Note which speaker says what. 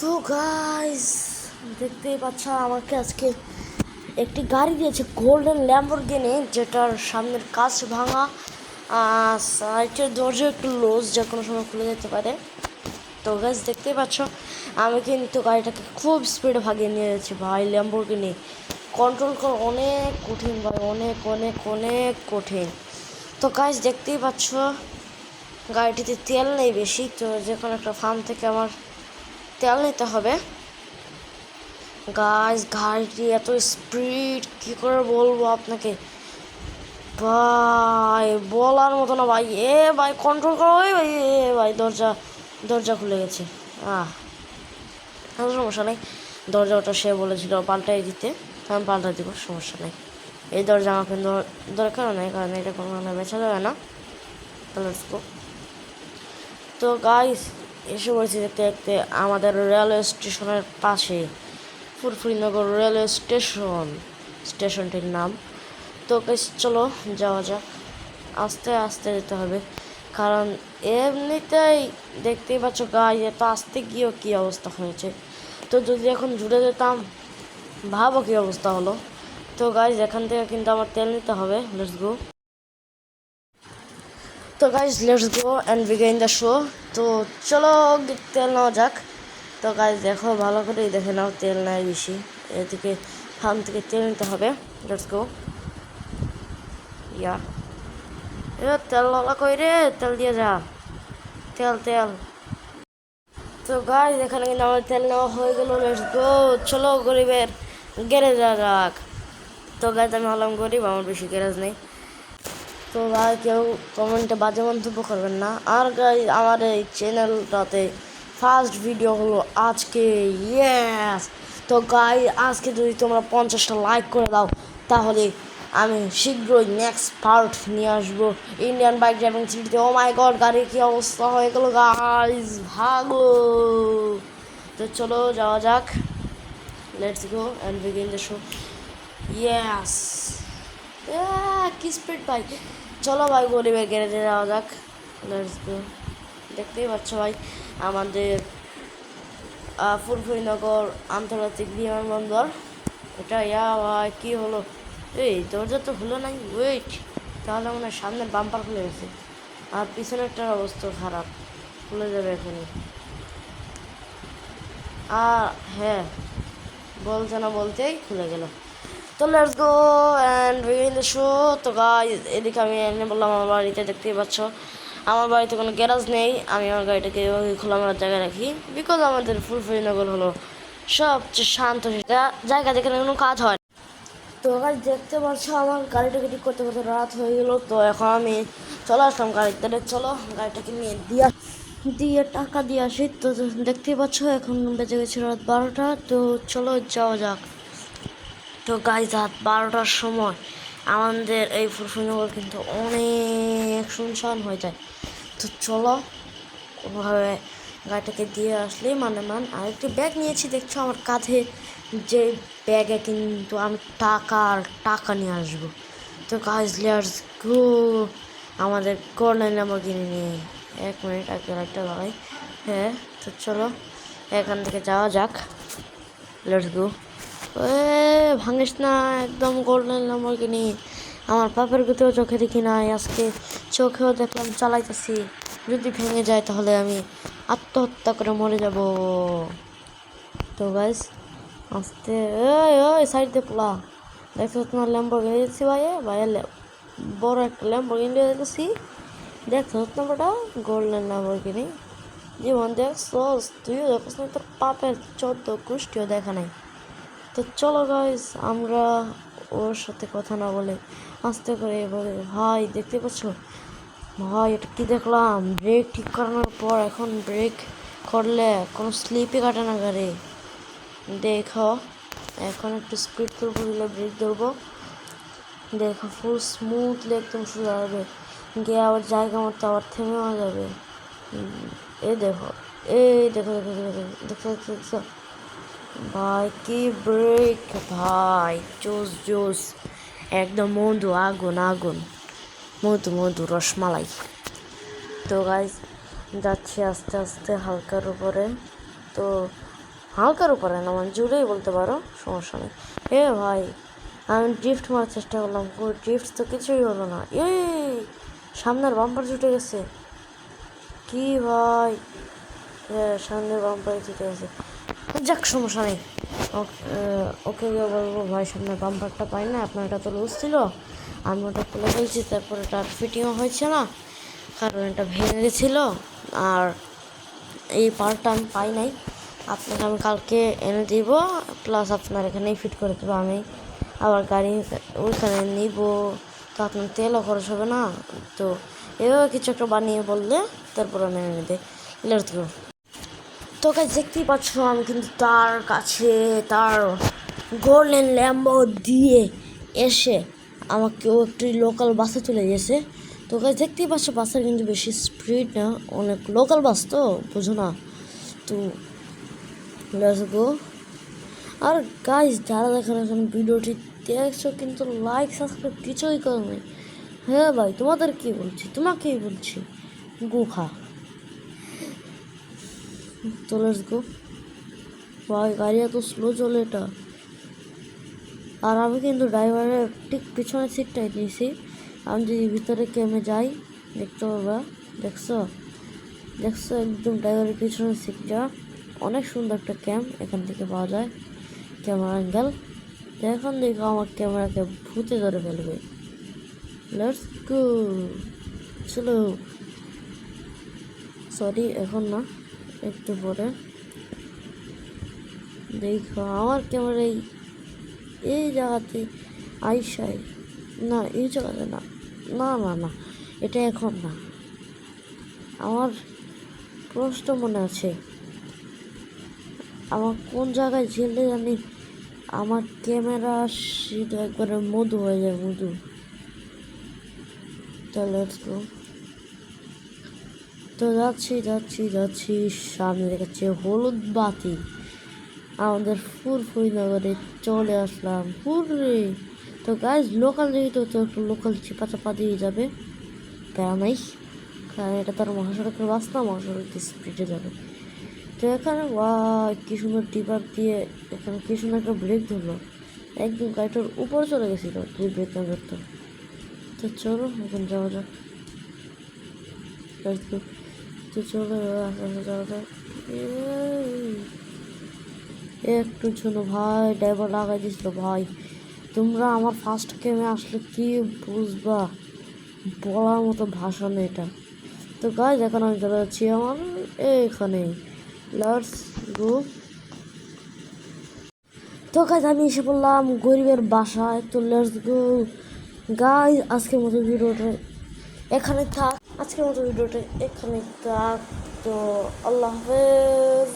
Speaker 1: তো গাইস দেখতেই পাচ্ছ আমাকে আজকে একটি গাড়ি দিয়েছে গোল্ডেন ল্যাম্বরগিনি, যেটার সামনের কাঁচ ভাঙা, সাইডের দরজা একটু লুজ, যে কোনো সময় খুলে যেতে পারে। তো গাইস দেখতেই পাচ্ছ আমি কিন্তু গাড়িটাকে খুব স্পিডে ভাগিয়ে নিয়ে যাচ্ছি ভাই। ল্যাম্বরগিনি কন্ট্রোল করা অনেক কঠিন ভাই, অনেক অনেক অনেক কঠিন। তো গাইস দেখতেই পাচ্ছ গাড়িটিতে তেল নেই বেশি, তো যে কোনো একটা ফার্ম থেকে আমার তেল নিতে হবে। গাইস গাড়িটি এত স্পিড কী করে বলবো আপনাকে ভাই, বলার মতো না ভাই। ভাই কন্ট্রোল করো ভাই। ভাই দরজা দরজা খুলে গেছে। সমস্যা নেই, দরজা ওটা সে বলেছিল পাল্টাই দিতে, আমি পাল্টাই দিব, সমস্যা নেই। এই দরজা আমাকে দরকার নেই, কারণ এটা কোনো বেচা যাবে না। তো গাইস এসে বলছি দেখতে দেখতে আমাদের রেলওয়ে স্টেশনের পাশে, ফুরফুরিনগর রেলওয়ে স্টেশনটির নাম। তো গাইস চলো যাওয়া যাক, আস্তে আস্তে যেতে হবে, কারণ এমনিতেই দেখতেই পাচ্ছ গাইস এত আস্তে গিয়েও কী অবস্থা হয়েছে। তো যদি এখন জুড়ে যেতাম, ভাবো কী অবস্থা হলো। তো গাইস এখান থেকে কিন্তু আমার তেল নিতে হবে। Let's go. তো guys let's go and begin the show. তো চলো তেল নেওয়া যাক। তো গাইস দেখো, ভালো করেই দেখে নাও, তেল নাই বেশি। এদিকে ফার্ম থেকে তেল নিতে হবে। লেটস গো। ইয়া তেল লালা কই রে, তেল দিয়ে যা, তেল তেল। তো গাইস এখানে কিন্তু আমার তেল নেওয়া হয়ে গেল। লেটস গো, চলো গরিবের গ্যারেজ যাক। তো গাইস আমি হলাম গরিব, আমার বেশি গ্যারেজ নেই। তো ভাই কেউ কমেন্টে বাজে মন্তব্য করবেন না। আর গাইস আমার এই চ্যানেলটাতে ফার্স্ট ভিডিও হলো আজকে, ইয়েস। তো গাই আজকে যদি তোমরা 50টা লাইক করে দাও, তাহলে আমি শীঘ্রই নেক্সট পার্ট নিয়ে আসবো ইন্ডিয়ান বাইক ড্রাইভিং সিটিতে। ও মাই গড, গাড়ির কী অবস্থা হয়ে গেল গাইস, ভাগো। তো চলো যাওয়া যাক। Let's go and begin the show. Yes, কি স্পিড বাইক। চলো ভাই গরিবের গ্যারেজে যাওয়া যাক। Let's go. দেখতেই পাচ্ছ ভাই আমাদের ফুরফুরিনগর আন্তর্জাতিক বিমানবন্দর এটা। ভাই কী হলো, এই দরজা তো হলো নাই, ওয়েট, তাহলে মনে হয় সামনের বাম্পার খুলে গেছে, আর পিছনেরটার অবস্থা খারাপ, খুলে যাবে এখনই। আর হ্যাঁ, বলছে না বলতেই খুলে গেল। তো let's go and begin the show. তো গাইস এদিকে আমি এনে বললাম আমার বাড়িতে, দেখতেই পাচ্ছ আমার বাড়িতে কোনো গ্যারাজ নেই। আমি আমার গাড়িটাকে খোলামেলা জায়গায় রাখি, বিকজ আমাদের ফুরফুরিনগর হলো সবচেয়ে শান্ত জায়গা, যেখানে কোনো কাজ হয়। তো গাইস দেখতে পাচ্ছ আমার গাড়িটাকে ঠিক করতে করতে রাত হয়ে গেল। তো এখন আমি চলে আসলাম গাড়িতে। চলো গাড়িটাকে নিয়ে দিয়ে টাকা দিয়ে আসি। তো দেখতেই পাচ্ছ এখন বেজে গেছে রাত 12টা। তো চলো যাওয়া যাক। তো গাইস রাত 12টার সময় আমাদের এই ফুরফুরিনগর কিন্তু অনেক শুনশান হয়ে যায়। তো চলো ওভাবে গাড়িটাকে দিয়ে আসলে আরেকটি ব্যাগ নিয়েছি, দেখছো আমার কাঁধে, যে ব্যাগে কিন্তু আমি টাকা নিয়ে আসবো। তো গাইস লেটস গো, আমাদের কর্নার নাম্বার কিনে নিয়ে, 1 মিনিট আগে লাইটটা লাগাই। হ্যাঁ, তো চলো এখান থেকে যাওয়া যাক। Let's go. ভাঙিস না, একদম গোল্ডেন ল্যাম্বরগিনি। আমার বাপের গতিও চোখে দেখি নাই, আজকে চোখেও দেখলাম চালাইতেছি। যদি ভেঙে যায় তাহলে আমি আত্মহত্যা করে মরে যাব। তো গাইস আস্তে, ওই সাইড দিয়ে পোলা, দেখছো তোমার ল্যাম্বরগিনি দিচ্ছি ভাইয়া বড় একটা ল্যাম্বরগিনি দিয়ে দিচ্ছি, দেখছো নাম্বারটা গোল্ডেন ল্যাম্বরগিনি। জীবন দেখছো, তুইও দেখছ না, তোর পাপের 14 গোষ্ঠীও দেখা নাই। তো চলো গাইস আমরা ওর সাথে কথা না বলে আস্তে করে বলে, ভাই দেখতে পাচ্ছ ভাই এটা কি দেখলাম, ব্রেক ঠিক করানোর পর এখন ব্রেক করলে কোনো স্লিপই কাটে না গাড়ি। দেখো এখন একটু স্পিড তুলবো, দিলে ব্রেক ধরবো, দেখো ফুল স্মুথলি একদম সোজা যাবে, গিয়ে আবার জায়গা মতো আবার থেমেও যাবে। এই দেখো, এই দেখো দেখো দেখো দেখো দেখো দেখো ভাই কি ব্রেক ভাই, জোস জোস, একদম মধু, আগুন আগুন, মধু মধু রসমালাই। তো গাইস যাচ্ছি আস্তে আস্তে হালকার উপরে। তো হালকার উপরে না, মানে জোরেই বলতে পারো, সমস্যা নেই। এ ভাই, আমি ড্রিফট মারার চেষ্টা করলাম, ড্রিফট তো কিছুই হলো না। সামনের বাম্পার ছুটে গেছে কি ভাই, সামনের বাম্পারে ছুটে গেছে। যাক, সমস্যা নেই। ওকে গিয়ে বলবো, ভাই সামনের বাম্পারটা পাই না, আপনার এটা তো লুজ ছিল, আমি ওটা খুলে ফেলছি, তারপরে এটা ফিটিংও হয়েছে না, কারণ এটা ভেঙে গেছিলো। আর এই পার্টটা আমি পাই নাই, আপনাকে আমি কালকে এনে দিব, প্লাস আপনার এখানেই ফিট করে দেবো আমি। আবার গাড়ি ওইখানে নিব, তো আপনার তেলও খরচ হবে না। তো এভাবে কিছু একটা বানিয়ে বললে তারপর আমি এনে নেবে। Let's go. তো কাজ দেখতেই পাচ্ছ, আমি কিন্তু তার কাছে তার গোল্ডেন ল্যাম্বো দিয়ে এসে আমাকে ও একটি লোকাল বাসে চলে গেছে। তো কাজ দেখতেই পাচ্ছ, বাসের কিন্তু বেশি স্পিড না, অনেক লোকাল বাস তো, বুঝো না। তো লেটস গো। আর গাইজ, যারা দেখেন এখন ভিডিওটি দেখছো কিন্তু লাইক সাবস্ক্রাইব কিছুই করো নাই, হ্যাঁ ভাই তোমাদের কি বলছি, তোমাকেই বলছি, গুখা। তো লেটস গো ভাই, গাড়ি এত স্লো চলে এটা। আর আমি কিন্তু ড্রাইভারের ঠিক পিছনের সিটটাই নিয়েছি, আমি যদি ভিতরে কেমে যাই দেখতে পারবা। দেখছো দেখছো একদম ড্রাইভারের পিছনের সিটটা, অনেক সুন্দর একটা এখান থেকে পাওয়া যায়, ক্যামেরা অ্যাঙ্গেল। এখন দেখো আমার ক্যামেরাকে ভূতে ধরে ফেলবে। লেটস গো, চলো। সরি, এখন না, একটু পরে। দেখো আমার ক্যামেরায় এই জায়গাতে আইসাই, না এই জায়গাতে না, না না না, এটা এখন না। আমার প্রশ্ন মনে আছে, আমার কোন জায়গায় ঝেলে জানি আমার ক্যামেরা সেটা একবারে মধু হয়ে যায়, মধু। তো লেটস গো। তো যাচ্ছি যাচ্ছি যাচ্ছি, সামনে দেখাচ্ছে হলুদ বাতি, আমাদের ফুরফুরি নগরে চলে আসলাম, হুররে। তো গাইজ, লোকাল যেহেতু, তো একটু লোকাল চিপা চাপা দিয়ে যাবে, প্যারা নাই, কারণ এটা তার মহাসড়কের বাস না, মহাসড়কের স্পিডে যাবে। তো এখানে কি সুন্দর টিপার দিয়ে, এখানে কি সুন্দর একটা ব্রেক ধরলো, একদম গাড়িটার উপরে চলে গেছিলো যদি ব্রেক না ধরতো। তো চলো এখন যাওয়া যাক। তো চলো আস্তে আস্তে যাওয়া যাক। একটু জন্য ভাই ড্রাইভার লাগাই দিছিল ভাই, তোমরা আমার ফার্স্ট গেমে আসলে কি বুঝবা, বলার মতো ভাষা নেই এটা। তো গাইজ, এখন আমি চলে যাচ্ছি আমার এখানে, লেটস গো। তো গাইজ, আমি এসে বললাম গরিবের বাসায়। তো লেটস গো গাইজ, আজকের মতো ভিডিওটা এখানে থাক, আজকের মতো ভিডিওটা এখানে থাক। তো আল্লাহ হাফেজ।